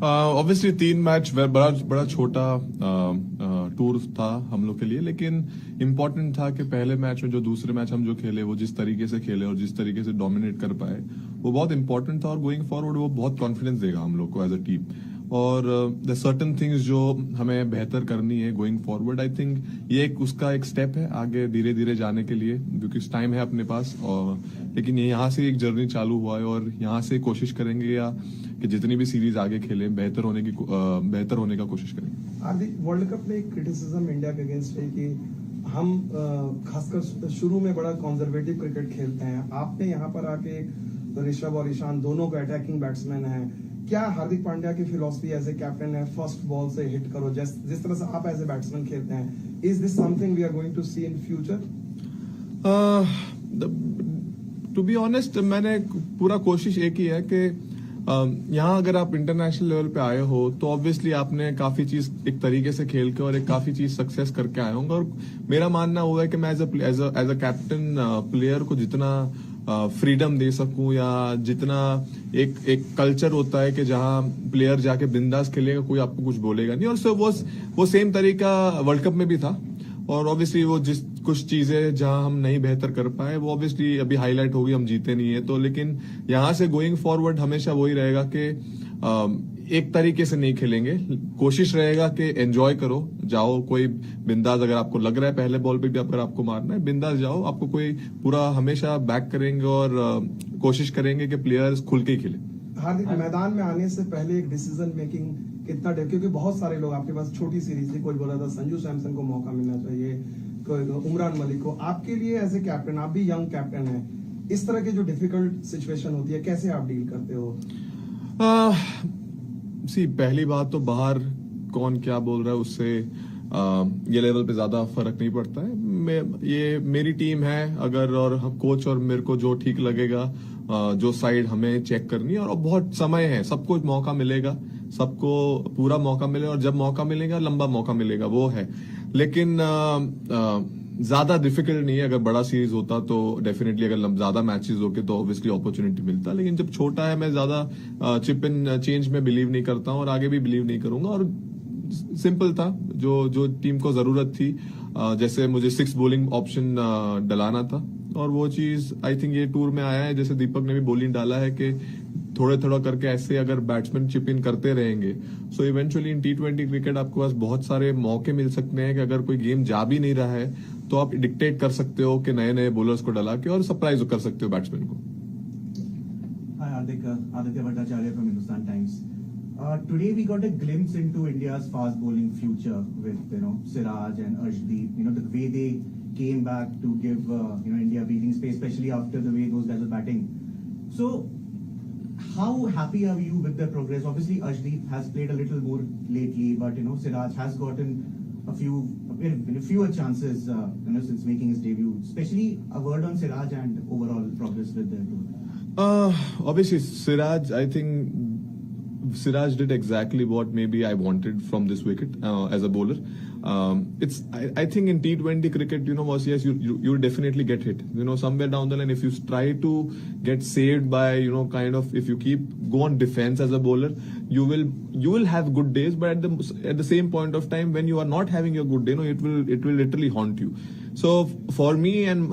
Obviously 3 match बड़ा बड़ा छोटा टूर था हम लोग के लिए, लेकिन इम्पोर्टेंट था कि पहले मैच में जो दूसरे मैच हम जो खेले वो जिस तरीके से खेले और जिस तरीके से डोमिनेट कर पाए वो बहुत इंपॉर्टेंट था, और गोइंग फॉरवर्ड वो बहुत कॉन्फिडेंस देगा हम लोग को एज अ टीम। और द सर्टन थिंग्स जो हमें बेहतर करनी है गोइंग फॉरवर्ड, आई थिंक ये एक उसका एक स्टेप है आगे धीरे धीरे जाने के लिए, क्योंकि टाइम है अपने पास। और लेकिन ये यहाँ से एक जर्नी चालू हुआ है और यहाँ से कोशिश करेंगे या कि जितनी भी सीरीज आगे खेलें बेहतर होने का कोशिश करेंगे। हार्दिक, वर्ल्ड कप में एक क्रिटिसिज्म इंडिया के अगेंस्ट है कि हम खासकर शुरू में बड़ा कंजर्वेटिव क्रिकेट खेलते हैं। आपने यहाँ पर आके ऋषभ और ईशान दोनों को अटैकिंग बैट्समैन हैं। क्या हार्दिक पांड्या की फिलॉसफी एज ए कैप्टन है फर्स्ट बॉल से हिट करो, जिस तरह से आप एज ए बैट्समैन खेलते हैं, is this something we are going to see in future? To be honest, मैंने पूरा कोशिश एक ही है कि यहाँ अगर आप इंटरनेशनल लेवल पे आए हो तो ऑब्वियसली आपने काफी चीज एक तरीके से खेल के और एक काफी चीज सक्सेस करके आए होंगे। और मेरा मानना हुआ है कि मैं एज अ कैप्टन प्लेयर को जितना फ्रीडम दे सकूं या जितना एक कल्चर होता है कि जहां प्लेयर जाके बिंदास खेलेगा, कोई आपको कुछ बोलेगा नहीं। और वो सेम तरीका वर्ल्ड कप में भी था। और ऑब्वियसली वो जिस कुछ चीजें जहां हम नहीं बेहतर कर पाए वो ऑब्वियसली अभी हाईलाइट होगी, हम जीते नहीं है तो। लेकिन यहां से गोइंग फॉरवर्ड हमेशा वही रहेगा कि एक तरीके से नहीं खेलेंगे, कोशिश रहेगा कि एंजॉय करो, जाओ कोई बिंदास, अगर आपको लग रहा है पहले बॉल पे भी अगर आपको मारना है बिंदास जाओ, आपको कोई पूरा हमेशा बैक करेंगे और कोशिश करेंगे कि प्लेयर्स खुल के ही खेले। हार्दिक, मैदान में आने से पहले एक डिसीजन मेकिंग कितना क्योंकि बहुत सारे लोग आपके पास छोटी सीरीज थी, कोई बोला था संजू सैमसन को मौका मिलना चाहिए, कोई उमरान मलिक को। आपके लिए एज ए कैप्टन, आप भी यंग कैप्टन हैं, इस तरह की जो डिफिकल्ट सिचुएशन होती है कैसे आप डील करते हो? पहली बात तो बाहर कौन क्या बोल रहा है उससे ये लेवल पे ज्यादा फर्क नहीं पड़ता है। ये मेरी टीम है अगर, और कोच और मेरे को जो ठीक लगेगा, जो साइड हमें चेक करनी है, और बहुत समय है, सबको मौका मिलेगा, सबको पूरा मौका मिलेगा, और जब मौका मिलेगा लंबा मौका मिलेगा वो है। लेकिन ज्यादा डिफिकल्ट नहीं है। अगर बड़ा सीरीज होता तो डेफिनेटली, अगर ज्यादा मैचेस होके तो ऑब्वियसली अपॉर्चुनिटी मिलता, लेकिन जब छोटा है मैं ज्यादा चिप इन चेंज में बिलीव नहीं करता हूं और आगे भी बिलीव नहीं करूंगा। और सिंपल था जो टीम को जरूरत थी, जैसे मुझे 6 बॉलिंग ऑप्शन डलाना था, और वो चीज आई थिंक ये टूर में आया है। जैसे दीपक ने भी बॉलिंग डाला है कि थोड़ा थोड़ा करके ऐसे अगर बैट्समैन चिप इन करते रहेंगे so eventually in T20 cricket आपके पास बहुत सारे मौके मिल सकते हैं कि अगर कोई गेम जा भी नहीं रहा है तो आप डिक्टेट कर सकते हो कि नए नए बॉलर्स को डला के और सरप्राइज कर सकते हो बैट्समैन को। Hi Hardik, Aditya Bhattacharya from Hindustan Times. Today we got a glimpse into India's fast bowling future with Siraj and Arshdeep. The way they came back to give India breathing space, especially after the way those guys are batting. So how happy are you with their progress? Obviously Arshdeep has played a little more lately, but Siraj has gotten a fewer chances since making his debut. Especially a word on Siraj and overall progress with their tour. Obviously Siraj, I think Siraj did exactly what maybe I wanted from this wicket as a bowler. I think in T20 cricket, yes, you definitely get hit. Somewhere down the line, if you try to get saved by, if you go on defense as a bowler, you will have good days, but at the same point of time, when you are not having your good day, it will literally haunt you. So for me and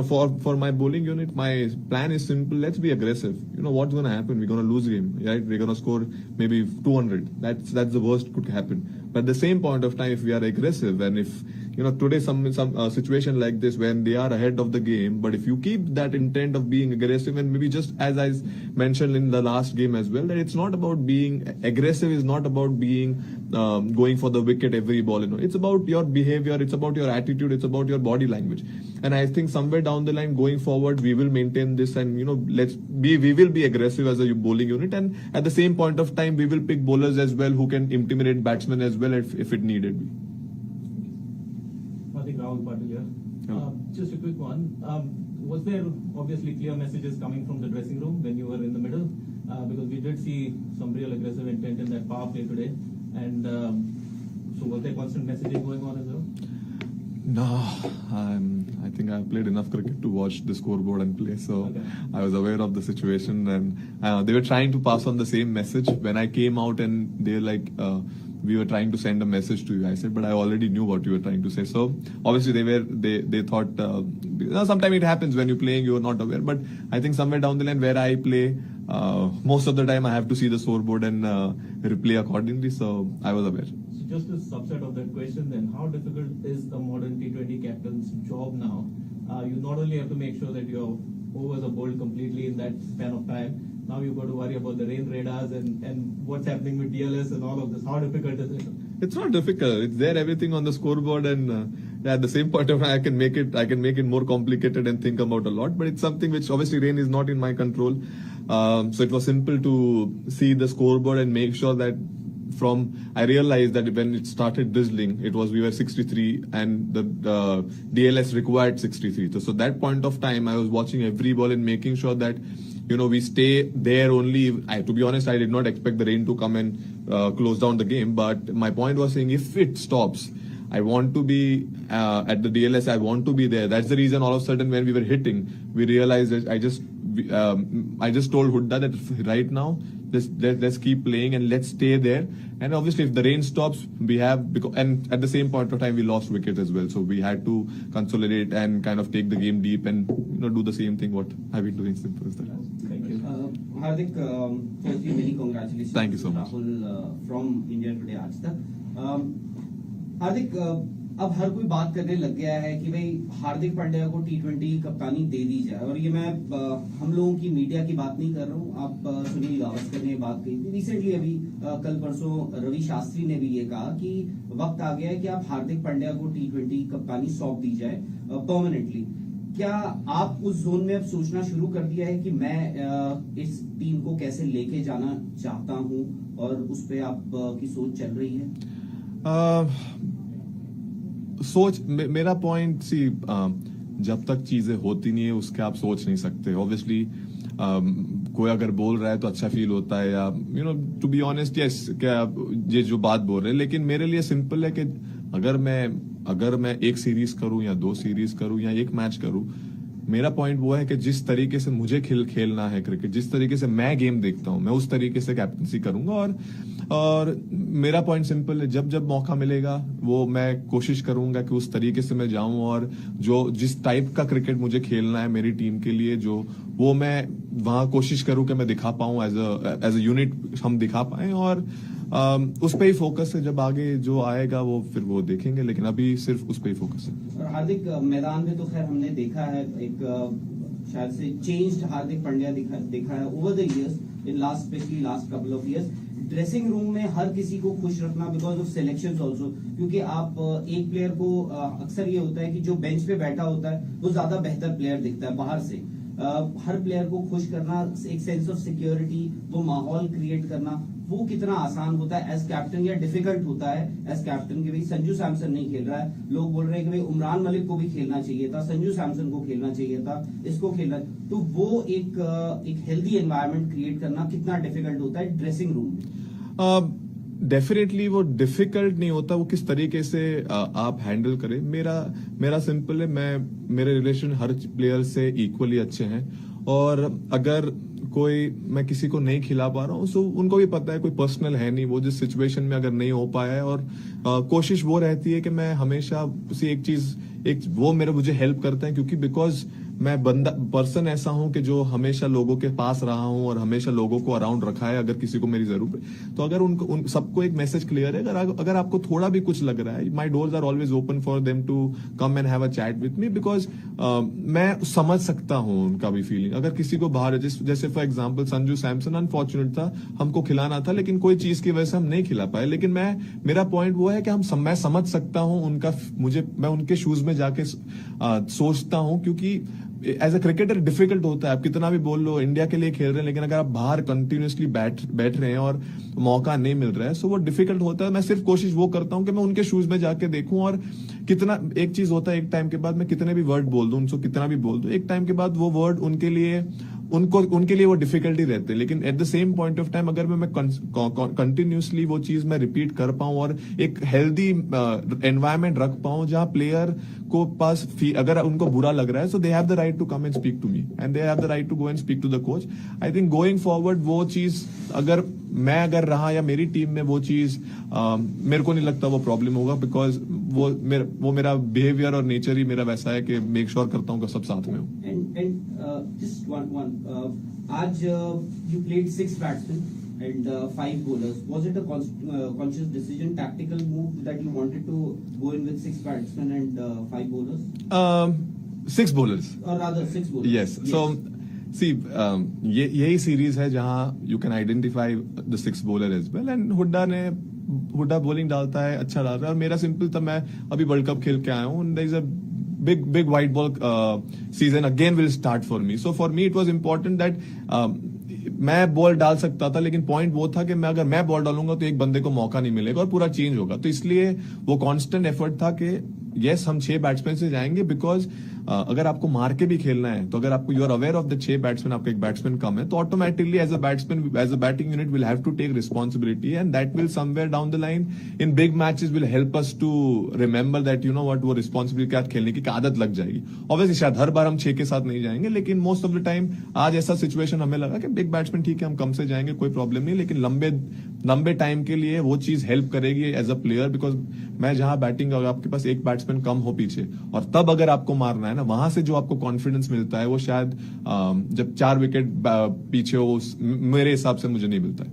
for my bowling unit, my plan is simple. Let's be aggressive. What's going to happen? We're going to lose game, right? We're going to score maybe 200. That's the worst could happen. But at the same point of time, if we are aggressive, and if today some situation like this when they are ahead of the game, but if you keep that intent of being aggressive, and maybe just as I mentioned in the last game as well, that it's not about being aggressive, is not about being going for the wicket every ball. It's about your behavior, it's about your attitude, it's about your body language. And I think somewhere down the line going forward, we will maintain this, and we will be aggressive as a bowling unit, and at the same point of time we will pick bowlers as well who can intimidate batsmen as well if it needed be. I think Rahul Patil here. Just a quick one. Was there obviously clear messages coming from the dressing room when you were in the middle? Because we did see some real aggressive intent in that power play today. And so was there constant messaging going on as well? No, I think I played enough cricket to watch the scoreboard and play, so Okay. I was aware of the situation, and they were trying to pass on the same message. When I came out and they were like, we were trying to send a message to you, I said, but I already knew what you were trying to say. So obviously they thought, sometimes it happens when you're playing, you're not aware. But I think somewhere down the line where I play, most of the time I have to see the scoreboard and replay accordingly. So I was aware. So just a subset of that question then, how difficult is a modern T20 captain's job now? You not only have to make sure that your overs are bowled completely in that span of time, now you've got to worry about the rain radars and what's happening with DLS and all of this. How difficult is it? It's not difficult. It's there, everything on the scoreboard, and at the same point of time, I can make it more complicated and think about a lot. But it's something which obviously rain is not in my control. So it was simple to see the scoreboard and make sure that I realized that when it started drizzling, we were 63 and the DLS required 63. So that point of time, I was watching every ball and making sure that, we stay there only. To be honest, I did not expect the rain to come and close down the game. But my point was saying, if it stops, I want to be at the DLS. I want to be there. That's the reason all of a sudden when we were hitting, we realized that I just told Hudda that right now, let's keep playing and let's stay there. And obviously, if the rain stops, and at the same point of time, we lost wicket as well. So we had to consolidate and kind of take the game deep and do the same thing what I've been doing. Simple as that. Thank you. Hardik, firstly, many congratulations. Thank you so much. Rahul from India Today आज तक. हार्दिक, अब हर कोई बात करने लग गया है कि भाई हार्दिक पांड्या को T20 कप्तानी दे दी जाए, और ये मैं हम लोगों की मीडिया की बात नहीं कर रहा हूँ. आप सुनील गावस्कर ने बात कही थी रिसेंटली, अभी कल परसों रवि शास्त्री ने भी ये कहा कि वक्त आ गया है कि आप हार्दिक पांड्या को T20 कप्तानी सौंप दी जाए परमानेंटली. क्या आप उस जोन में अब सोचना शुरू कर दिया है कि मैं इस टीम को कैसे लेके जाना चाहता हूँ, और उस पे आप की सोच चल रही है? मेरा पॉइंट जब तक चीजें होती नहीं है उसके आप सोच नहीं सकते. ऑब्वियसली कोई अगर बोल रहा है तो अच्छा फील होता है, या टू बी ऑनेस्ट, यस, क्या ये जो बात बोल रहे हैं. लेकिन मेरे लिए सिंपल है कि अगर मैं एक सीरीज करूं या 2 सीरीज करूं या 1 मैच करूं, मेरा पॉइंट वो है कि जिस तरीके से मुझे खेलना है क्रिकेट, जिस तरीके से मैं गेम देखता हूं, मैं उस तरीके से कैप्टनसी करूंगा. और मेरा पॉइंट सिंपल है, जब मौका मिलेगा वो मैं कोशिश करूंगा कि उस तरीके से मैं जाऊं, और जिस टाइप का क्रिकेट मुझे खेलना है मेरी टीम के लिए, वो मैं वहां कोशिश करूं कि मैं दिखा पाऊं, एज अ यूनिट हम दिखा पाए. और उस पे ही फोकस है. जब आगे जो आएगा वो फिर वो देखेंगे, लेकिन अभी सिर्फ उस पे ही फोकस है. और हार्दिक, मैदान में तो खैर हमने देखा है एक शायद से चेंज्ड हार्दिक पांड्या देखा है over the years, in last couple of years. Dressing room में हर किसी को खुश रखना बिकॉज ऑफ सिलेक्शंस आल्सो, क्योंकि आप एक प्लेयर को अक्सर ये होता है कि जो बेंच पे बैठा होता है वो ज्यादा बेहतर प्लेयर दिखता है बाहर से. हर प्लेयर को खुश करना, एक सेंस ऑफ सिक्योरिटी, वो माहौल क्रिएट करना, वो कितना आसान होता है एज कैप्टन या डिफिकल्ट होता है एज कैप्टन. के भाई संजू सैमसन नहीं खेल रहा है, लोग बोल रहे हैं कि भाई उमरान मलिक को भी खेलना चाहिए था, संजू सैमसन को खेलना चाहिए था, इसको खेलना. तो वो एक हेल्दी एनवायरनमेंट क्रिएट करना कितना डिफिकल्ट होता है ड्रेसिंग रूम में? डेफिनेटली वो डिफिकल्ट नहीं होता, वो किस तरीके से आप हैंडल करें. मेरा सिंपल है, मेरे रिलेशन हर प्लेयर से इक्वली अच्छे हैं, और अगर मैं किसी को नहीं खिला पा रहा हूँ, सो उनको भी पता है कोई पर्सनल है नहीं, वो जिस सिचुएशन में अगर नहीं हो पाया है. और कोशिश वो रहती है कि मैं हमेशा वो मुझे हेल्प करता है, क्योंकि बिकॉज मैं पर्सन ऐसा हूं कि जो हमेशा लोगों के पास रहा हूं और हमेशा लोगों को अराउंड रखा है. अगर किसी को मेरी जरूरत है तो अगर उन सबको एक मैसेज क्लियर है, अगर आपको थोड़ा भी कुछ लग रहा है, my doors are always open for them to come and have a chat with me, because मैं समझ सकता हूं उनका भी फीलिंग. अगर किसी को बाहर, जैसे for example Sanju Samson unfortunate था, हमको खिलाना था लेकिन कोई चीज की वजह से हम नहीं खिला पाए. लेकिन मेरा पॉइंट वो है कि मैं समझ सकता हूं मैं उनके शूज में जाके सोचता हूं, क्योंकि एज अ क्रिकेटर डिफिकल्ट होता है. आप कितना भी बोल लो इंडिया के लिए खेल रहे हैं, लेकिन अगर आप बाहर कंटिन्यूसली बैठ रहे हैं और मौका नहीं मिल रहा है, सो वो डिफिकल्ट होता है. मैं सिर्फ कोशिश वो करता हूं कि मैं उनके शूज में जाके देखूं, और एक चीज होता है, एक टाइम के बाद मैं कितने भी वर्ड बोल दूं, उनसे कितना भी बोल दूं, एक टाइम के बाद वो वर्ड उनके लिए उनके लिए वो डिफिकल्टी रहते हैं, लेकिन at the same point of time अगर मैं कंटिन्यूसली वो चीज मैं रिपीट कर पाऊं और एक हेल्दी एनवायरनमेंट रख पाऊं जहां प्लेयर को पास अगर उनको बुरा लग रहा है, so they have the right to come and speak to me and they have the right to go and speak to the coach. I think going forward वो चीज अगर रहा या मेरी टीम में वो चीज मेरे को नहीं लगता वो प्रॉब्लम होगा, बिकॉज वो मेरा बिहेवियर और नेचर ही मेरा वैसा है कि मेक श्योर करता हूँ कि सब साथ में हो। And just one. आज you played 6 batsmen and 5 bowlers. Was it a conscious decision, tactical move that you wanted to go in with 6 batsmen and 5 bowlers? 6 bowlers. Or rather 6 bowlers. Yes. So see, यही series है जहां you can identify the 6 bowler as well, and Hooda bowling डालता है, अच्छा डालता है, और मेरा सिंपल था, मैं अभी वर्ल्ड कप खेल के आया हूँ, there is a big white ball season again will start for me. So for me it was important that मैं बॉल डाल सकता था, लेकिन पॉइंट वो था कि अगर मैं बॉल डालूंगा तो एक बंदे को मौका नहीं मिलेगा और पूरा चेंज होगा। तो इसलिए वो कांस्टेंट एफर्ट था कि यस हम 6 बैट्समैन से जाएंगे, बिकॉज अगर आपको मार के भी खेलना है तो अगर आपको you are aware of the 6 batsman, आपका एक बैट्समैन कम है, तो automatically as a batting unit will have to take responsibility, and that will somewhere down the line in big matches will help us to remember that you know what, वो responsibility के साथ खेलने की आदत लग जाएगी। ऑब्वियसली शायद हर बार हम 6 के साथ नहीं जाएंगे, लेकिन मोस्ट ऑफ द टाइम आज ऐसा सिचुएशन हमें लगा कि बिग बैट्समैन ठीक है हम कम से जाएंगे, कोई प्रॉब्लम नहीं, लेकिन लंबे टाइम के लिए वो चीज हेल्प करेगी एज अ प्लेयर, बिकॉज मैं जहां बैटिंग अगर आपके पास एक बैट्समैन कम हो पीछे और तब अगर आपको मारना है ना, वहां से जो आपको कॉन्फिडेंस मिलता है वो शायद जब 4 विकेट पीछे हो मेरे हिसाब से मुझे नहीं मिलता है।